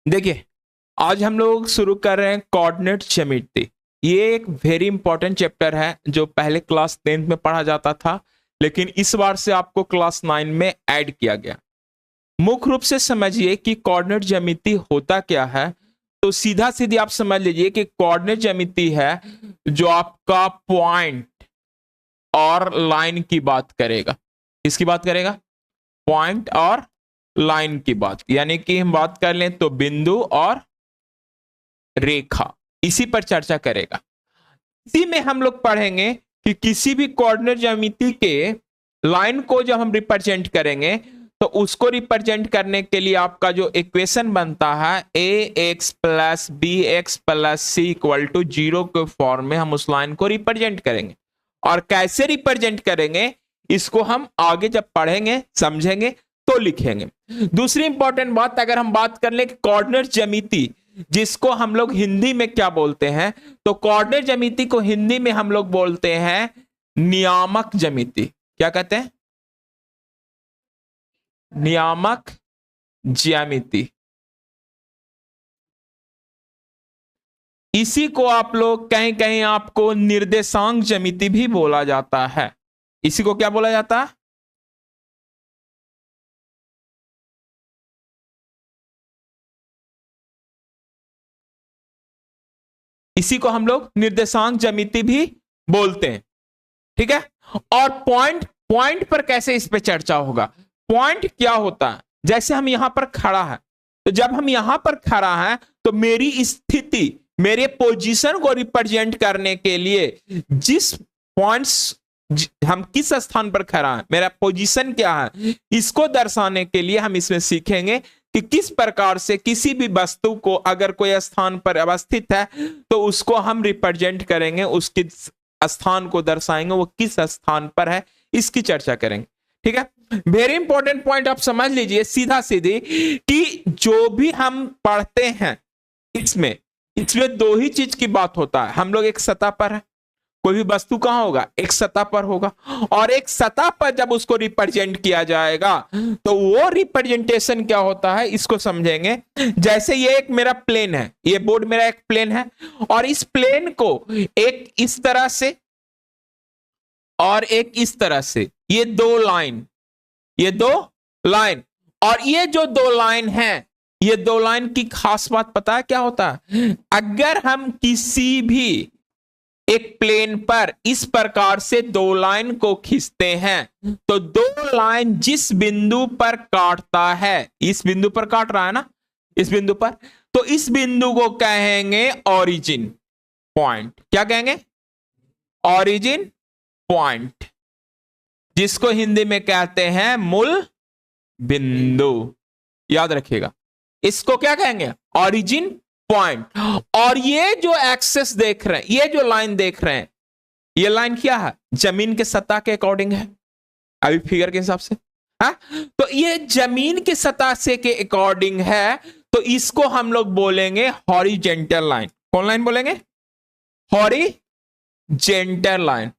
देखिए, आज हम लोग शुरू कर रहे हैं कोऑर्डिनेट ज्यामिति। ये एक वेरी इंपॉर्टेंट चैप्टर है जो पहले क्लास 10th में पढ़ा जाता था, लेकिन इस बार से आपको क्लास 9 में ऐड किया गया। मुख्य रूप से समझिए कि कोऑर्डिनेट ज्यामिति होता क्या है। तो सीधा सीधी आप समझ लीजिए कि कोऑर्डिनेट ज्यामिति है जो आपका पॉइंट और लाइन की बात करेगा। किसकी बात करेगा? पॉइंट और लाइन की बात, यानी कि हम बात कर लें तो बिंदु और रेखा, इसी पर चर्चा करेगा। इसी में हम लोग पढ़ेंगे कि किसी भी कोऑर्डिनेट ज्यामिति के लाइन को जब हम रिप्रेजेंट करेंगे तो उसको रिप्रेजेंट करने के लिए आपका जो इक्वेशन बनता है ax plus B X plus C equal to 0 के फॉर्म में हम उस लाइन को रिप्रेजेंट करेंगे। और कैसे रिप्रेजेंट करेंगे इसको हम आगे जब पढ़ेंगे समझेंगे तो लिखेंगे। दूसरी इंपॉर्टेंट बात, अगर हम बात कर ले कोऑर्डिनेट ज्यामिति जिसको हम लोग हिंदी में क्या बोलते हैं, तो कोऑर्डिनेट ज्यामिति को हिंदी में हम लोग बोलते हैं नियामक ज्यामिति। क्या कहते हैं? नियामक ज्यामिति। इसी को आप लोग कहीं कहीं आपको निर्देशांक ज्यामिति भी बोला जाता है। इसी को क्या बोला जाता है? इसी को हम लोग निर्देशांक ज्यामिति भी बोलते हैं। ठीक है। और पॉइंट पॉइंट पर कैसे इस पे चर्चा होगा। पॉइंट क्या होता है? जैसे हम यहां पर खड़ा है, तो जब हम यहां पर खड़ा है तो मेरी स्थिति, मेरे पोजीशन को रिप्रेजेंट करने के लिए जिस पॉइंट्स, हम किस स्थान पर खड़ा है, मेरा पोजीशन क्या है, इसको दर्शाने के लिए हम इसमें सीखेंगे कि किस प्रकार से किसी भी वस्तु को अगर कोई स्थान पर अवस्थित है तो उसको हम रिप्रेजेंट करेंगे, उसके स्थान को दर्शाएंगे, वो किस स्थान पर है, इसकी चर्चा करेंगे। ठीक है। वेरी इंपॉर्टेंट पॉइंट आप समझ लीजिए सीधा सीधी कि जो भी हम पढ़ते हैं इसमें इसमें दो ही चीज की बात होता है। हम लोग एक सतह पर है, कोई भी वस्तु कहां होगा? एक सतह पर होगा, और एक सतह पर जब उसको रिप्रेजेंट किया जाएगा तो वो रिप्रेजेंटेशन क्या होता है इसको समझेंगे। जैसे ये एक मेरा प्लेन है, ये बोर्ड मेरा एक प्लेन है, और इस प्लेन को एक इस तरह से और एक इस तरह से, ये दो लाइन, ये दो लाइन, और ये जो दो लाइन है, ये दो लाइन की खास बात पता है क्या होता है? अगर हम किसी भी एक प्लेन पर इस प्रकार से दो लाइन को खींचते हैं तो दो लाइन जिस बिंदु पर काटता है, इस बिंदु पर काट रहा है ना, इस बिंदु पर, तो इस बिंदु को कहेंगे ओरिजिन पॉइंट। क्या कहेंगे? ओरिजिन पॉइंट, जिसको हिंदी में कहते हैं मूल बिंदु। याद रखिएगा, इसको क्या कहेंगे? Origin point. और ये जो एक्सेस देख रहे हैं, ये जो लाइन देख रहे हैं, ये लाइन क्या है? जमीन के सतह के अकॉर्डिंग है, अभी फिगर के हिसाब से। हाँ, तो ये जमीन के सतह से के अकॉर्डिंग है, तो इसको हम लोग बोलेंगे हॉरिजेंटल लाइन। कौन लाइन बोलेंगे? Horizontal line.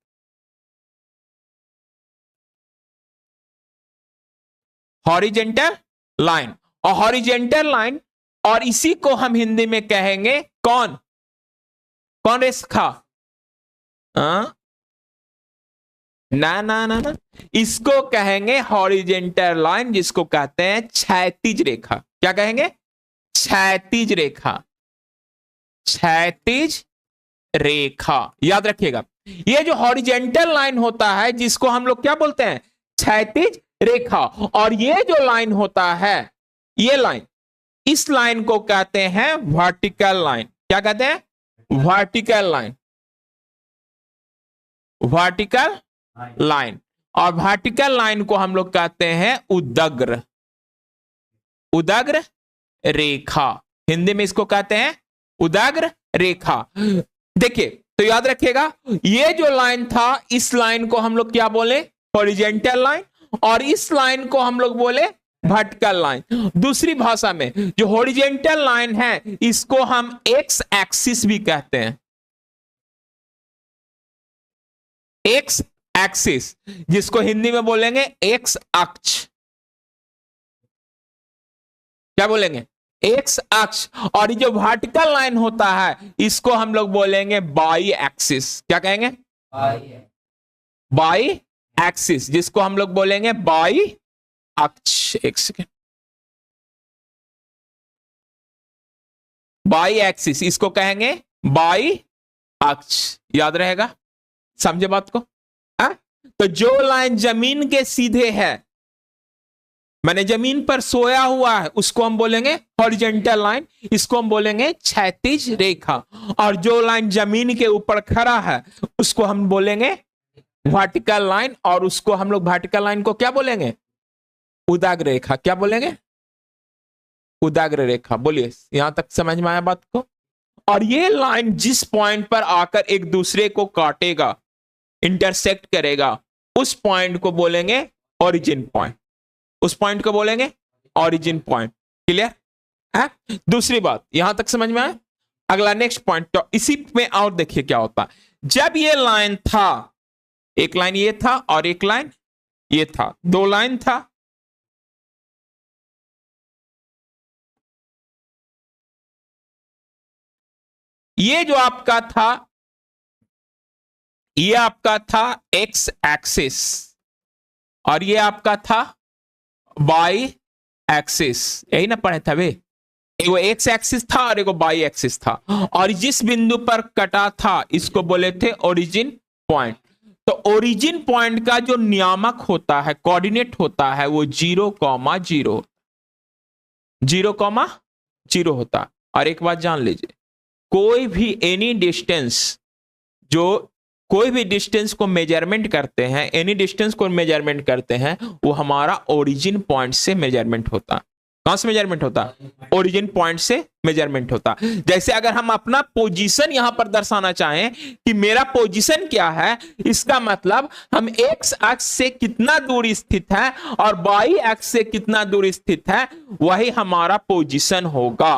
हॉरिजेंटल लाइन, और हॉरिजेंटल लाइन, और इसी को हम हिंदी में कहेंगे कौन? कौन रेखा? ना ना ना ना, इसको कहेंगे हॉरिजेंटल लाइन, जिसको कहते हैं क्षैतिज रेखा। क्या कहेंगे? क्षैतिज रेखा। क्षैतिज रेखा, याद रखिएगा। ये जो हॉरिजेंटल लाइन होता है जिसको हम लोग क्या बोलते हैं? क्षैतिज रेखा। और ये जो लाइन होता है, ये लाइन, इस लाइन को कहते हैं वर्टिकल लाइन। क्या कहते हैं? Vertical line. Vertical line. और वर्टिकल लाइन को हम लोग कहते हैं उदग्र, उदग्र रेखा। हिंदी में इसको कहते हैं उदग्र रेखा। देखिए, तो याद रखिएगा, ये जो लाइन था, इस लाइन को हम लोग क्या बोले? Horizontal line. और इस लाइन को हम लोग बोले वर्टिकल लाइन। दूसरी भाषा में जो हॉरिजेंटल लाइन है इसको हम एक्स एक्सिस भी कहते हैं। एक्स एक्सिस, जिसको हिंदी में बोलेंगे एक्स अक्ष। क्या बोलेंगे? एक्स अक्ष, और ये जो वर्टिकल लाइन होता है इसको हम लोग बोलेंगे बाई एक्सिस। क्या कहेंगे? बाई एक्सिस, जिसको हम लोग बोलेंगे बाई अक्ष। एक सेकेंड, बाई एक्सिस, इसको कहेंगे बाई अक्ष। याद रहेगा? समझे बात को? तो जो लाइन जमीन के सीधे है, मैंने जमीन पर सोया हुआ है, उसको हम बोलेंगे हॉरिजॉन्टल लाइन, इसको हम बोलेंगे क्षैतिज रेखा। और जो लाइन जमीन के ऊपर खड़ा है उसको हम बोलेंगे वर्टिकल लाइन, और उसको हम लोग वर्टिकल लाइन को क्या बोलेंगे? उदाग्र रेखा। क्या बोलेंगे? उदाग्र रेखा। बोलिए, यहां तक समझ में आया बात को? और ये लाइन जिस पॉइंट पर आकर एक दूसरे को काटेगा, इंटरसेक्ट करेगा, उस पॉइंट को बोलेंगे ओरिजिन पॉइंट। उस पॉइंट को बोलेंगे ओरिजिन पॉइंट। क्लियर है? दूसरी बात यहां तक समझ में आया? अगला नेक्स्ट पॉइंट, तो इसी में और देखिए क्या होता। जब ये लाइन था, एक लाइन ये था और एक लाइन ये था, दो लाइन था, ये जो आपका था, ये आपका था एक्स एक्सिस, और ये आपका था बाई एक्सिस। यही ना पढ़े थे वे? एगो एक्स एक्सिस था और एगो बाई एक्सिस था, और जिस बिंदु पर कटा था इसको बोले थे ओरिजिन पॉइंट। तो ओरिजिन पॉइंट का जो नियामक होता है, कोऑर्डिनेट होता है, वो 0,0 0,0 होता। और एक बात जान लीजिए, कोई भी एनी डिस्टेंस, जो कोई भी डिस्टेंस को मेजरमेंट करते हैं, एनी डिस्टेंस को मेजरमेंट करते हैं, वो हमारा ओरिजिन पॉइंट से मेजरमेंट होता। कहां से मेजरमेंट होता? ओरिजिन पॉइंट से मेजरमेंट होता। जैसे अगर हम अपना पोजीशन यहां पर दर्शाना चाहें कि मेरा पोजीशन क्या है, इसका मतलब हम एक्स अक्ष से कितना दूर स्थित है और वाई अक्ष से कितना दूर स्थित है, वही हमारा पोजीशन होगा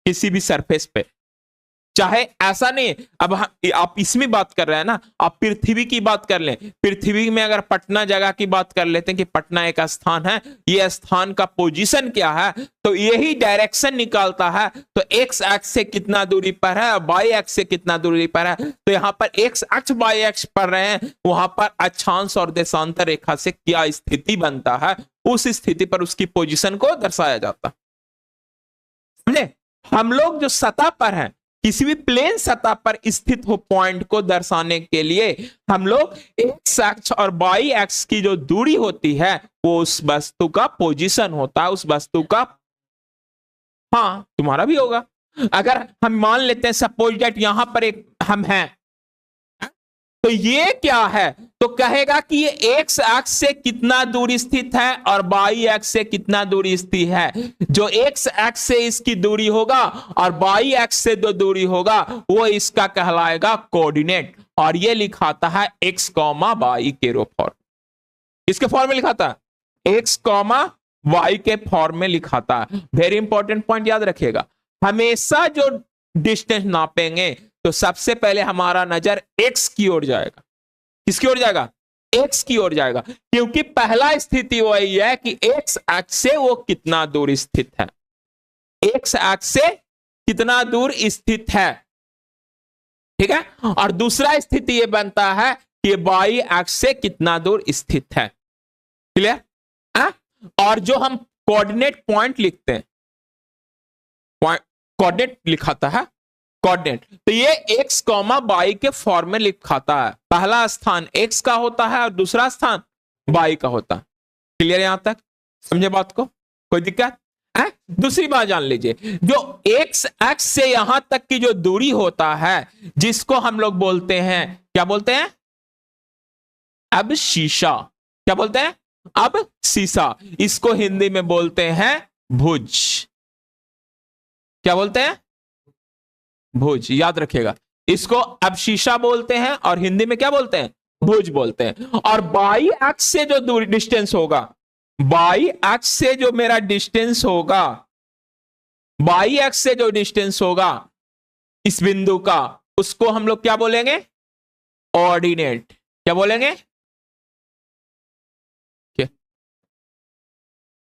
किसी भी सरफेस पे। चाहे ऐसा नहीं, अब आप इसमें बात कर रहे हैं ना, आप पृथ्वी की बात कर लें, पृथ्वी में अगर पटना जगह की बात कर लेते हैं कि पटना एक स्थान है, ये स्थान का पोजीशन क्या है, तो यही डायरेक्शन निकालता है। तो एक्स अक्ष से कितना दूरी पर है और वाई अक्ष से कितना दूरी पर है। तो यहां पर एक्स अक्ष वाई अक्ष पर रहे हैं, वहां पर अक्षांश और देशांतर रेखा से क्या स्थिति बनता है, उस स्थिति पर उसकी पोजीशन को दर्शाया जाता। समझे? हम लोग जो सतह पर हैं, किसी भी प्लेन सतह पर स्थित हो पॉइंट को दर्शाने के लिए हम लोग एक्स अक्ष और वाई अक्ष की जो दूरी होती है वो उस वस्तु का पोजीशन होता है, उस वस्तु का। हाँ, तुम्हारा भी होगा। अगर हम मान लेते हैं सपोज दैट यहां पर एक हम हैं, तो ये क्या है? तो कहेगा कि ये एक्स अक्ष से कितना दूर स्थित है और वाई अक्ष से कितना दूरी स्थित है। जो एक्स अक्ष से इसकी दूरी होगा और वाई अक्ष से जो दूरी होगा वो इसका कहलाएगा कोऑर्डिनेट। और ये लिखाता है एक्स कॉमा वाई के फॉर्म। किसके फॉर्म में लिखाता है? एक्स कॉमा वाई के फॉर्म में लिखाता है। वेरी इंपॉर्टेंट पॉइंट याद रखिएगा, हमेशा जो डिस्टेंस नापेंगे तो सबसे पहले हमारा नजर एक्स की ओर जाएगा। किसकी ओर जाएगा? एक्स की ओर जाएगा, क्योंकि पहला स्थिति वही है कि एक्स अक्ष से वो कितना दूर स्थित है, एक्स अक्ष से कितना दूर स्थित है। ठीक है? और दूसरा स्थिति ये बनता है कि वाई अक्ष से कितना दूर स्थित है। क्लियर? और जो हम कोऑर्डिनेट पॉइंट लिखते हैं, कोऑर्डिनेट लिखाता है कोऑर्डिनेट, तो ये एक्स कॉमा वाई के फॉर्म में लिखाता है। पहला स्थान एक्स का होता है और दूसरा स्थान वाई का होता है। क्लियर? यहां तक समझे बात को? कोई दिक्कत है? दूसरी बात जान लीजिए, जो एक्स एक्स से यहां तक की जो दूरी होता है, जिसको हम लोग बोलते हैं, क्या बोलते हैं? अब शीशा। क्या बोलते हैं? अब शीशा। इसको हिंदी में बोलते हैं भुज। क्या बोलते हैं? भुज। याद रखिएगा, इसको अब शीशा बोलते हैं और हिंदी में क्या बोलते हैं? भुज बोलते हैं। और वाई अक्ष से जो दूरी डिस्टेंस होगा, वाई अक्ष से जो मेरा डिस्टेंस होगा, वाई अक्ष से जो डिस्टेंस होगा इस बिंदु का, उसको हम लोग क्या बोलेंगे? ऑर्डिनेट। क्या बोलेंगे?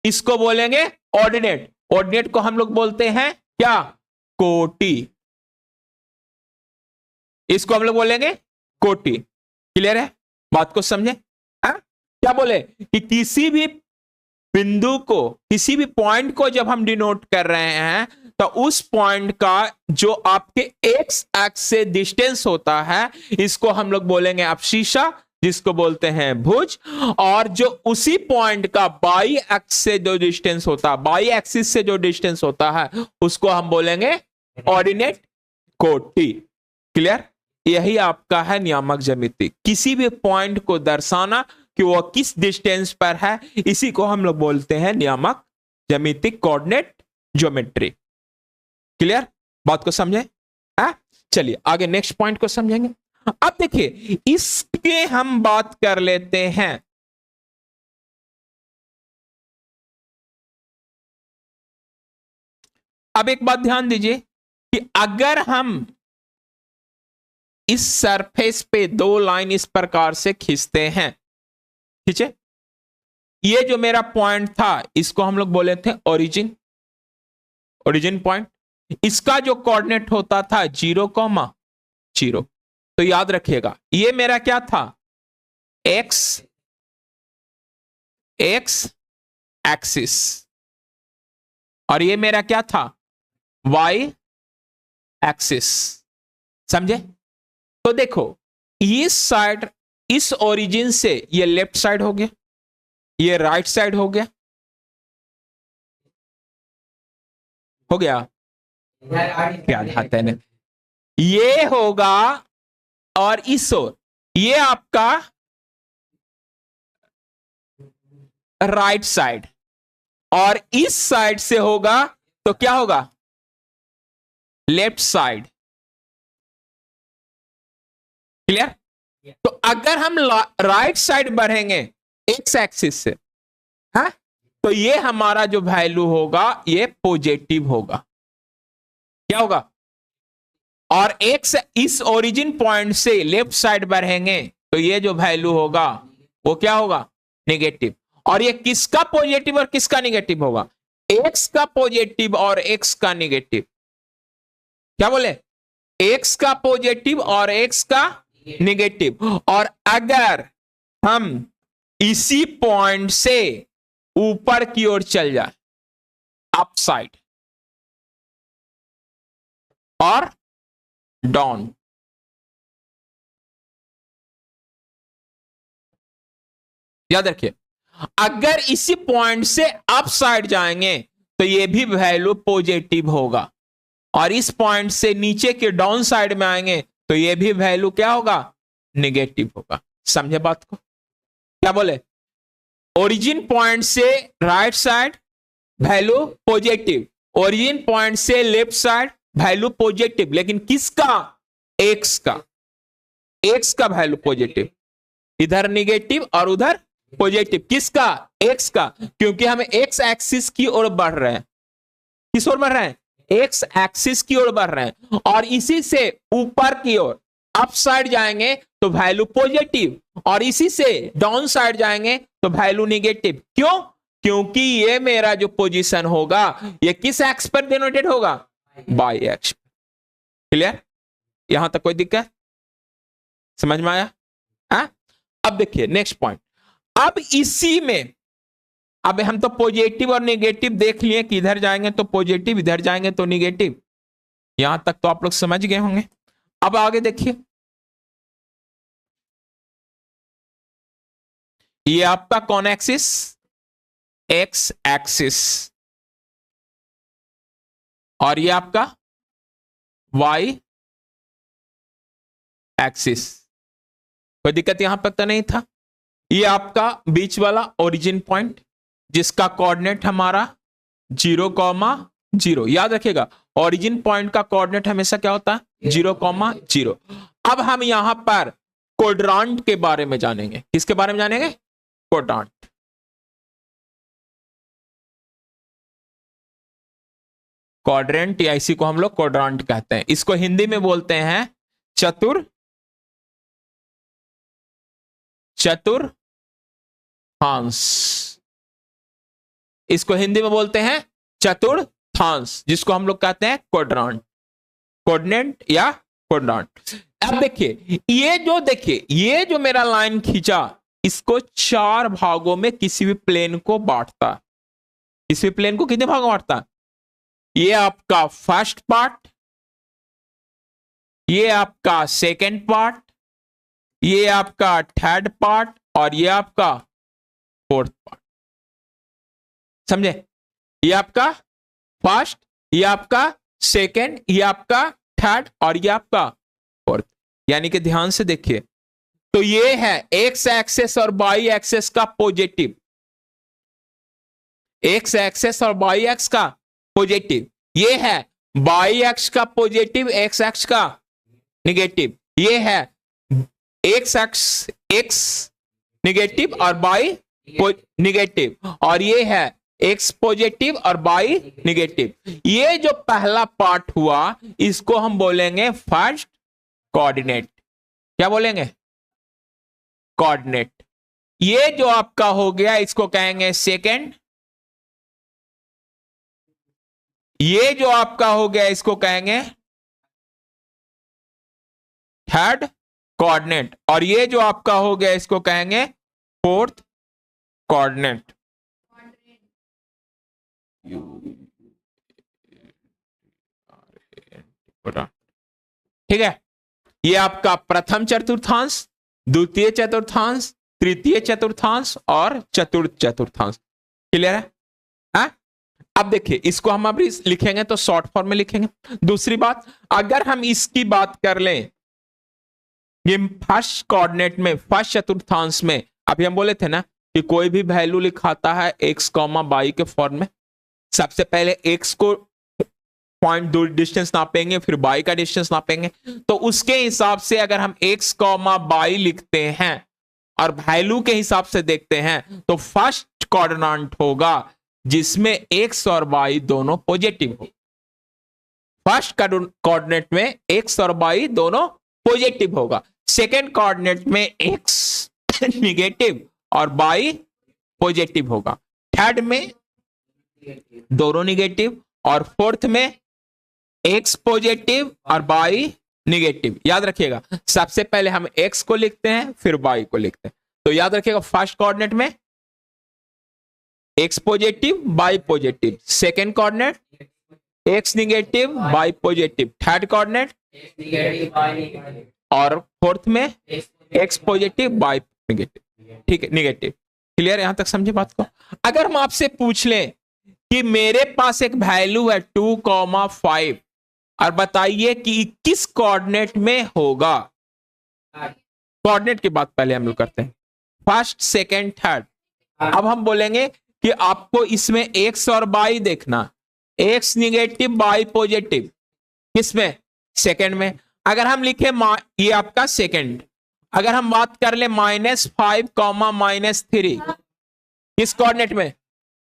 इसको बोलेंगे ऑर्डिनेट। ऑर्डिनेट को हम लोग बोलते हैं क्या, कोटि। इसको हम लोग बोलेंगे कोटि। क्लियर है, बात को समझे। क्या बोले कि किसी भी बिंदु को, किसी भी पॉइंट को जब हम डिनोट कर रहे हैं तो उस पॉइंट का जो आपके एक्स एक्स से डिस्टेंस होता है, इसको हम लोग बोलेंगे अब्सिस्सा, जिसको बोलते हैं भुज। और जो उसी पॉइंट का बाई एक्स से जो डिस्टेंस होता है, बाई एक्सिस से जो डिस्टेंस होता है, उसको हम बोलेंगे ऑर्डिनेट कोटि। क्लियर, यही आपका है नियामक ज्यामिति, किसी भी पॉइंट को दर्शाना कि वो किस डिस्टेंस पर है, इसी को हम लोग बोलते हैं नियामक ज्यामिति, कोऑर्डिनेट ज्योमेट्री। क्लियर, बात को समझे। चलिए आगे नेक्स्ट पॉइंट को समझेंगे। अब देखिए इसके हम बात कर लेते हैं। अब एक बात ध्यान दीजिए कि अगर हम इस सरफेस पे दो लाइन इस प्रकार से खींचते हैं, ठीक है, ये जो मेरा पॉइंट था इसको हम लोग बोले थे ओरिजिन, ओरिजिन पॉइंट। इसका जो कोऑर्डिनेट होता था 0,0, तो याद रखिएगा ये मेरा क्या था, एक्स एक्सिस, और ये मेरा क्या था, वाई एक्सिस। समझे। तो देखो इस साइड, इस ओरिजिन से ये लेफ्ट साइड हो गया, ये राइट साइड हो गया, हो गया क्या आता है, ये होगा, और इस ओर ये आपका राइट साइड, और इस साइड से होगा तो क्या होगा, लेफ्ट साइड। क्लियर। तो अगर हम राइट साइड बढ़ेंगे एक्स एक्सिस से, हाँ, तो ये हमारा जो वैल्यू होगा ये पॉजिटिव होगा। क्या होगा, और एक्स इस ओरिजिन पॉइंट से लेफ्ट साइड बढ़ेंगे तो ये जो वैल्यू होगा वो क्या होगा, नेगेटिव। और ये किसका पॉजिटिव और किसका नेगेटिव होगा, एक्स का पॉजिटिव और एक्स का नेगेटिव। क्या बोले, एक्स का पॉजिटिव और एक्स का नेगेटिव। और अगर हम इसी पॉइंट से ऊपर की ओर चल जाए, अप साइड और डाउन, याद रखिए, अगर इसी पॉइंट से अप साइड जाएंगे तो ये भी वैल्यू पॉजिटिव होगा, और इस पॉइंट से नीचे के डाउन साइड में आएंगे तो ये भी वैल्यू क्या होगा, नेगेटिव होगा। समझे बात को। क्या बोले, ओरिजिन पॉइंट से right side value positive, origin point से लेफ्ट साइड वैल्यू पॉजिटिव, लेकिन किसका, एक्स का, एक्स का वैल्यू पॉजिटिव, इधर नेगेटिव और उधर पॉजिटिव। किसका, एक्स का, क्योंकि हम एक्स एक्सिस की ओर बढ़ रहे हैं। किस ओर बढ़ रहे हैं, एक्स एक्सिस की ओर बढ़ रहे हैं, और इसी से ऊपर की ओर अप साइड जाएंगे तो वैल्यू पॉजिटिव, और इसी से डाउन साइड जाएंगे तो वैल्यू नेगेटिव। क्यों, क्योंकि ये मेरा जो पोजीशन होगा ये किस एक्स पर डिनोटेड होगा, बाई एक्स। क्लियर, यहां तक कोई दिक्कत समझ में आया। अब देखिए नेक्स्ट पॉइंट। अब इसी में, अब हम तो पॉजिटिव और नेगेटिव देख लिए कि इधर जाएंगे तो पॉजिटिव, इधर जाएंगे तो नेगेटिव, यहां तक तो आप लोग समझ गए होंगे। अब आगे देखिए, ये आपका कौन एक्सिस, एक्स एक्सिस, और ये आपका वाई एक्सिस। कोई दिक्कत यहां तक तो नहीं था। ये आपका बीच वाला ओरिजिन पॉइंट जिसका कोऑर्डिनेट हमारा 0,0। याद रखिएगा ओरिजिन पॉइंट का कोऑर्डिनेट हमेशा क्या होता है, 0,0। अब हम यहां पर क्वाड्रेंट के बारे में जानेंगे। किसके बारे में जानेंगे, क्वाड्रेंट। क्वाड्रेंट या इसी को हम लोग क्वाड्रेंट कहते हैं। इसको हिंदी में बोलते हैं चतुर्थांश। इसको हिंदी में बोलते हैं चतुर्थांश, जिसको हम लोग कहते हैं क्वाड्रेंट, कोऑर्डिनेट या क्वाड्रेंट। अब देखिए ये जो मेरा लाइन खींचा, इसको 4 भागों में किसी भी प्लेन को बांटता, किसी भी प्लेन को कितने भागों में बांटता? ये आपका फर्स्ट पार्ट, ये आपका सेकंड पार्ट, ये आपका थर्ड पार्ट और ये आपका फोर्थ पार्ट। समझे? ये आपका फर्स्ट, ये आपका सेकंड, ये आपका थर्ड और ये आपका फोर्थ। यानी कि ध्यान से देखिए, तो ये है एक्स एक्सेस और वाई एक्सेस का पॉजिटिव, एक्स एक्सेस और वाई एक्स का पॉजिटिव, ये है वाई एक्स का पॉजिटिव, एक्स एक्स का निगेटिव, ये है एक्स निगेटिव और वाई निगेटिव, और ये है एक्स पॉजिटिव और वाई निगेटिव। ये जो पहला पार्ट हुआ इसको हम बोलेंगे फर्स्ट कोऑर्डिनेट। क्या बोलेंगे? कोऑर्डिनेट। ये जो आपका हो गया इसको कहेंगे सेकंड, ये जो आपका हो गया इसको कहेंगे थर्ड कोऑर्डिनेट, और ये जो आपका हो गया इसको कहेंगे फोर्थ कोऑर्डिनेट। ठीक है, ये आपका प्रथम चतुर्थांश, द्वितीय चतुर्थांश, तृतीय चतुर्थांश और चतुर्थ चतुर्थांश। क्लियर है? अब देखिए, इसको हम अभी लिखेंगे तो शॉर्ट फॉर्म में लिखेंगे। दूसरी बात, अगर हम इसकी बात कर लें, ये फर्स्ट कोऑर्डिनेट में, फर्स्ट चतुर्थांश में, अभी हम बोले थे ना कि कोई भी वैल्यू लिखाता है एक्स कॉमा वाई के फॉर्म में, सबसे पहले एक्स को पॉइंट दूर डिस्टेंस नापेंगे, फिर वाई का डिस्टेंस नापेंगे। तो उसके हिसाब से अगर हम एक्स कॉमा वाई लिखते हैं और वैल्यू के हिसाब से देखते हैं तो फर्स्ट कोऑर्डिनेट होगा जिसमें एक्स और वाई दोनों पॉजिटिव हो। फर्स्ट कोऑर्डिनेट में एक्स और वाई दोनों पॉजिटिव होगा, सेकंड कोऑर्डिनेट में एक्स निगेटिव और वाई पॉजिटिव होगा, थर्ड में दोनों निगेटिव, और फोर्थ में एक्स पॉजिटिव और वाई निगेटिव। याद रखिएगा, सबसे पहले हम एक्स को लिखते हैं फिर वाई को लिखते हैं। तो याद रखिएगा, फर्स्ट कोऑर्डिनेट में X positive Y positive, second coordinate X negative Y positive, third coordinate और फोर्थ में एक्स पॉजिटिव वाई निगेटिव। ठीक है, निगेटिव। क्लियर? यहां तक समझे बात को? अगर हम आपसे पूछ लें कि मेरे पास एक वैल्यू है 2,5 और बताइए कि किस कोऑर्डिनेट में होगा। कोऑर्डिनेट की बात पहले हम लोग करते हैं, फर्स्ट सेकंड थर्ड। अब हम बोलेंगे कि आपको इसमें एक्स और वाई देखना, एक्स निगेटिव वाई पॉजिटिव, किसमें? सेकंड में। अगर हम लिखे ये आपका सेकंड, अगर हम बात कर ले -5, -3, किस कोऑर्डिनेट में?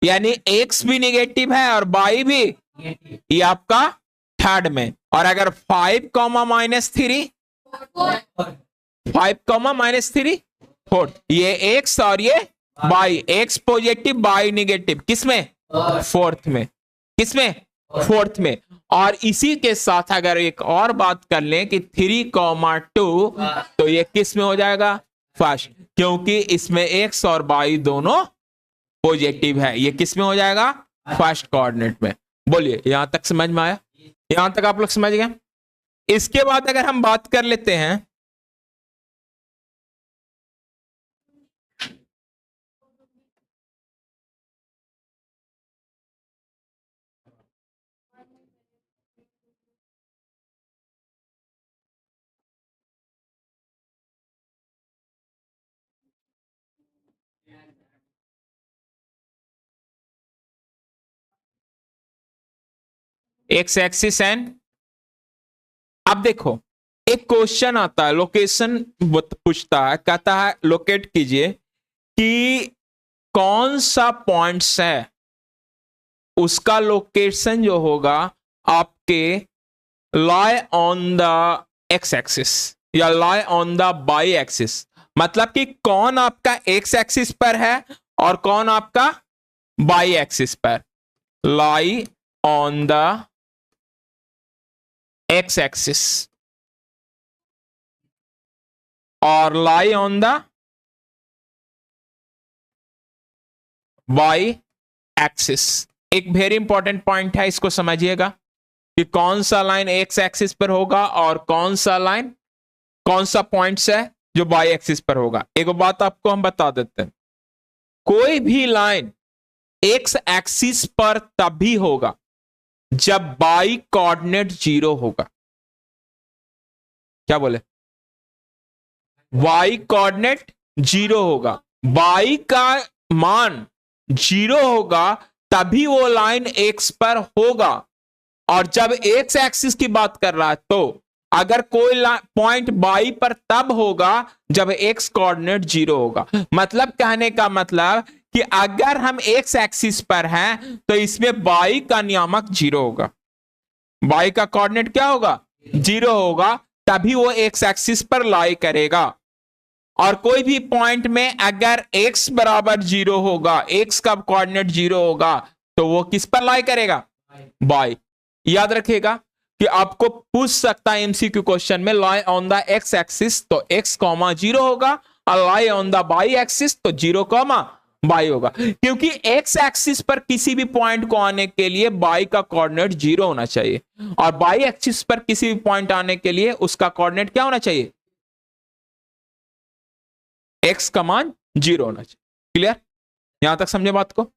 यानी एक्स भी निगेटिव है और वाई भी, ये आपका थर्ड में। और अगर 5, -3, 5, -3 फोर्थ, ये एक्स और ये Y, X positive Y negative, किसमें? फोर्थ में। किसमें? फोर्थ में। और इसी के साथ अगर एक और बात कर लें कि 3,2, तो ये किस में हो जाएगा? फर्स्ट, क्योंकि इसमें एक्स और वाई दोनों पॉजिटिव है। ये किस में हो जाएगा? फर्स्ट कोऑर्डिनेट में। बोलिए, यहां तक समझ में आया? यहां तक आप लोग समझ गए? इसके बाद अगर हम बात कर लेते हैं एक्स एक्सिस एंड, अब देखो एक क्वेश्चन आता है, लोकेशन पूछता है, कहता है लोकेट कीजिए कि कौन सा पॉइंट्स है, उसका लोकेशन जो होगा आपके lie on the X axis या lie on the Y axis. मतलब कि कौन आपका एक्स एक्सिस पर है और कौन आपका वाई एक्सिस पर। Lie on the X axis और lie on the Y axis. एक वेरी इंपॉर्टेंट पॉइंट है, इसको समझिएगा कि कौन सा लाइन एक्स एक्सिस पर होगा और कौन सा लाइन, कौन सा पॉइंट्स है जो वाई एक्सिस पर होगा। एक बात आपको हम बता देते हैं, कोई भी लाइन एक्स एक्सिस पर तभी होगा जब वाई कोऑर्डिनेट 0 होगा। क्या बोले? वाई कोऑर्डिनेट 0 होगा, वाई का मान 0 होगा तभी वो लाइन एक्स पर होगा। और जब एक्स एक्सिस की बात कर रहा है तो अगर कोई पॉइंट वाई पर तब होगा जब एक्स कोऑर्डिनेट 0 होगा। मतलब कहने का मतलब कि अगर हम एक्स एक्सिस पर हैं तो इसमें वाई का नियामक 0 होगा, वाई का कोऑर्डिनेट क्या होगा? 0 होगा, तभी वो एक्स एक्सिस पर लाई करेगा। और कोई भी पॉइंट में अगर x बराबर 0 होगा, x का कोऑर्डिनेट 0 होगा, तो वो किस पर लाई करेगा? y। याद रखिएगा कि आपको पूछ सकता है एमसीक्यू क्वेश्चन में लाई ऑन द x एक्सिस तो x, 0 होगा और lie on the y axis तो 0, y होगा। क्योंकि x एक्सिस पर किसी भी पॉइंट को आने के लिए y का कोऑर्डिनेट 0 होना चाहिए और y एक्सिस पर किसी भी पॉइंट आने के लिए उसका कोऑर्डिनेट क्या होना चाहिए? x का मान 0 होना चाहिए। क्लियर? यहां तक समझे बात को?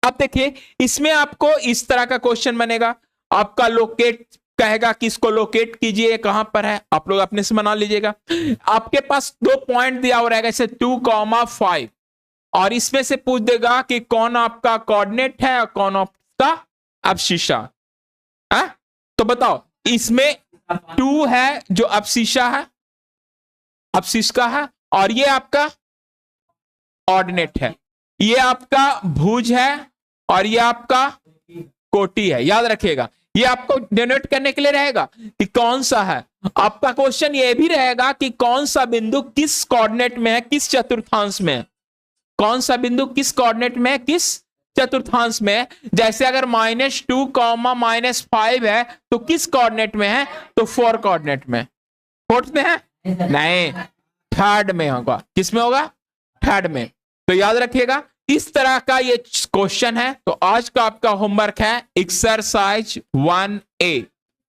अब देखिए इसमें आपको इस तरह का क्वेश्चन बनेगा, आपका लोकेट कहेगा कि इसको लोकेट कीजिए, कहां पर है, आप लोग अपने से बना लीजिएगा। आपके पास 2 पॉइंट दिया हुआ रहेगा, जैसे 2, 5 और इसमें से पूछ देगा कि कौन आपका कोऑर्डिनेट है और कौन आपका अवशिषा है। तो बताओ, इसमें 2 है जो अवशिषा है, अवशिष का है, और ये आपका ऑर्डिनेट है, ये आपका भुज है और ये आपका कोटि है। याद रखिएगा, ये आपको डिनोट करने के लिए रहेगा कि कौन सा है। आपका क्वेश्चन ये भी रहेगा कि कौन सा बिंदु किस कोऑर्डिनेट में है, किस चतुर्थांश में है, कौन सा बिंदु किस कोऑर्डिनेट में है, किस चतुर्थांश में है। जैसे अगर -2, -5 है तो किस कोऑर्डिनेट में है? तो 4 कोऑर्डिनेट में। फोर्थ में है? नहीं, थर्ड में होगा। किस में होगा? थर्ड में। तो याद रखिएगा इस तरह का ये क्वेश्चन है। तो आज का आपका होमवर्क है एक्सरसाइज 1A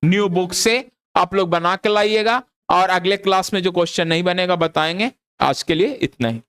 न्यू बुक से आप लोग बना के लाइएगा और अगले क्लास में जो क्वेश्चन नहीं बनेगा बताएंगे। आज के लिए इतना ही।